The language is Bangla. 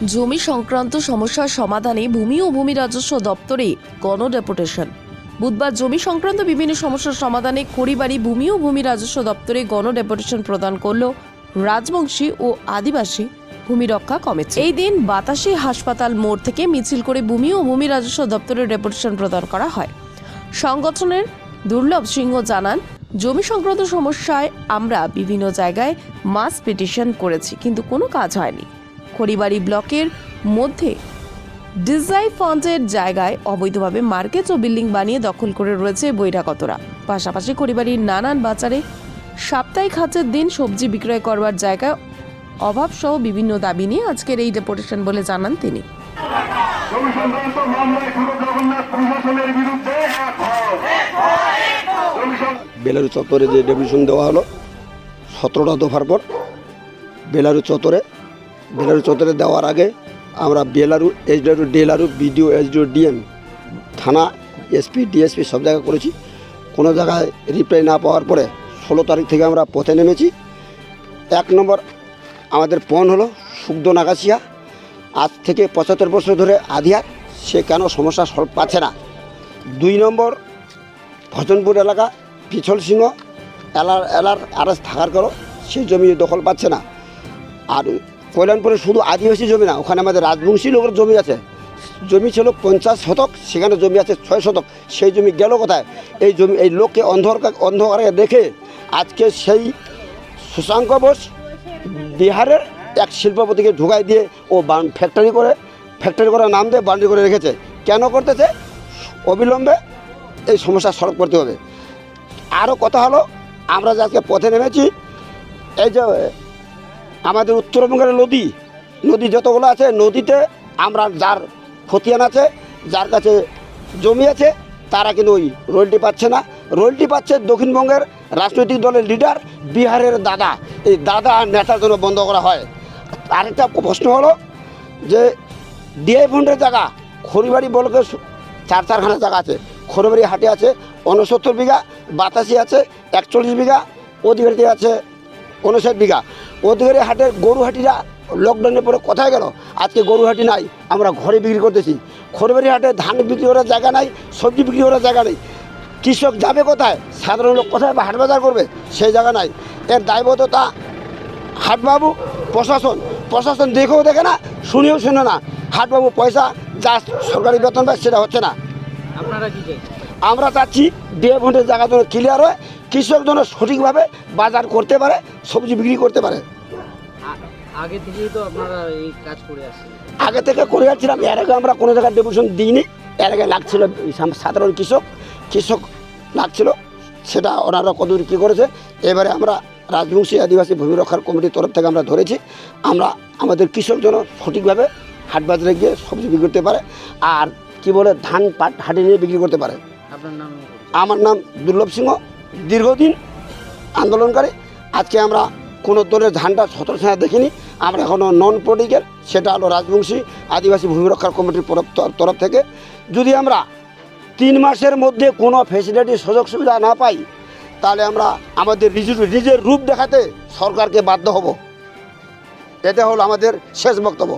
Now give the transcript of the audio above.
জমি সংক্রান্ত সমস্যার সমাধানে ভূমি ও ভূমি রাজস্ব দপ্তরে গণডেপুটেশন। বুধবার জমি সংক্রান্ত বিভিন্ন সমস্যার সমাধানে খড়িবাড়ি ভূমি ও ভূমি রাজস্ব দপ্তরে গণডেপুটেশন প্রদান করল রাজবংশী ও আদিবাসী ভূমি রক্ষা কমিটি। এই দিন বাতাসি হাসপাতাল মোড় থেকে মিছিল করে ভূমি ও ভূমি রাজস্ব দপ্তরের ডেপুটেশন প্রদান করা হয়। সংগঠনের দুর্লভ সিংহ জানান, জমি সংক্রান্ত সমস্যায় আমরা বিভিন্ন জায়গায় মাস পিটিশন করেছি, কিন্তু কোনো কাজ হয়নি। খড়িবাড়ি ব্লকের মধ্যে ডিজাই ফান্ডের জায়গায় অবৈধভাবে মার্কেট ও বিল্ডিং বানিয়ে দখল করে রয়েছে বহিরাগতরা। পাশাপাশি খড়িবাড়ির নানান বাজারে সাপ্তাহিক হাটের দিন সবজি বিক্রয় করবার জায়গায় অভাব সহ বিভিন্ন দাবি নিয়ে আজকের এই ডেপুটেশন বলে জানান তিনি। বেলারু চত্বরে যে ডেপুটেশন দেওয়া হলো 17টা দফার পর বেলারু চত্বরে দেওয়ার আগে আমরা বেলারু এইচডিও ডিএলআরু বিডিও এইচডিও ডিএম থানা এসপি ডিএসপি সব জায়গায় করেছি। কোনো জায়গায় রিপ্লাই না পাওয়ার পরে 16 তারিখ থেকে আমরা পথে নেমেছি। 1 নম্বর আমাদের পণ হলো সুগ্ধ নাগাছিয়া, আজ থেকে 75 বছর ধরে আধিয়ার, সে কেন সমস্যা সলভ পাচ্ছে না। 2 নম্বর ভজনপুর এলাকা পিছল সিংহ এলার আরএস থাকার করো সেই জমি দখল পাচ্ছে না। আর কল্যাণপুরে শুধু আদিবাসী জমি না, ওখানে আমাদের রাজবংশী লোকের জমি আছে। জমি ছিল 50 শতক, সেখানে জমি আছে 6 শতক। সেই জমি গেল কোথায়? এই জমি এই লোককে অন্ধকারে দেখে আজকে সেই সুশাঙ্ক বোস বিহারের এক শিল্পপতিকে ঢুকাই দিয়ে ও ফ্যাক্টরি করে নাম দিয়ে বাউন্ডারি করে রেখেছে। কেন করতেছে? অবিলম্বে এই সমস্যা সলভ করতে হবে। আরও কথা হলো, আমরা যে আজকে পথে নেমেছি, এই যে আমাদের উত্তরবঙ্গের নদী যতগুলো আছে, নদীতে আমরা যার খতিয়ান আছে, যার কাছে জমি আছে, তারা কিন্তু ওই রয়্যালটি পাচ্ছে না। রয়্যালটি পাচ্ছে দক্ষিণবঙ্গের রাজনৈতিক দলের লিডার বিহারের দাদা। এই দাদা আর নেতার জন্য বন্ধ করা হয়। আরেকটা প্রশ্ন হলো যে ডিআই ফন্ডের জায়গা খড়িবাড়ি ব্লকের 4-4খানা জায়গা আছে। খড়িবাড়ি হাটে আছে 69 বিঘা, বাতাসি আছে 41 বিঘা, অধিকারী আছে 59 বিঘা। অধিকারী হাটের গরুহাটিরা লকডাউনের পরে কোথায় গেল? আজকে গরুহাটি নাই, আমরা ঘরে বিক্রি করতেছি। খড়িবাড়ি হাটে ধান বিক্রি করার জায়গা নাই, সবজি বিক্রি করার জায়গা নেই। কৃষক যাবে কোথায়? সাধারণ লোক কোথায় বা হাট বাজার করবে? সেই জায়গা নাই। এর দায়বদ্ধতা হাটবাবু, প্রশাসন দেখেও দেখে না, শুনেও শুনে না। হাটবাবু পয়সা যা সরকারি বেতন পায় সেটা হচ্ছে না। আপনারা কি চাই? আমরা চাচ্ছি ডিএ ফন্ডের জায়গা যেন ক্লিয়ার হয়, কৃষক যেন সঠিকভাবে বাজার করতে পারে, সবজি বিক্রি করতে পারে। আগে থেকেই তো আপনারা এই কাজ করে আসছেন। আগে থেকে করে যাচ্ছিলাম, এর আগে আমরা কোনো জায়গায় ডেপুটেশন দিইনি। এর আগে লাগছিল সাধারণ কৃষক লাগছিল, সেটা ওনারা কতদূর কী করেছে। এবারে আমরা রাজবংশী আদিবাসী ভূমি রক্ষার কমিটির তরফ থেকে আমরা ধরেছি, আমরা আমাদের কৃষক যেন সঠিকভাবে হাট বাজারে গিয়ে সবজি বিক্রি করতে পারে, আর কি বলে ধান পাট হাটে নিয়ে বিক্রি করতে পারে। আপনার নাম? আমার নাম দুর্লভ সিংহ, দীর্ঘদিন আন্দোলনকারী। আজকে আমরা কোনো দলের ঝান্ডা 17 সালে দেখিনি, আমরা এখনও নন পলিটিক্যাল। সেটা হলো রাজবংশী আদিবাসী ভূমি রক্ষার কমিটির তরফ থেকে। যদি আমরা 3 মাসের মধ্যে কোনো ফ্যাসিলিটি সুযোগ সুবিধা না পাই, তাহলে আমরা আমাদের নিজের রূপ দেখাতে সরকারকে বাধ্য হব। এটা হলো আমাদের শেষ বক্তব্য।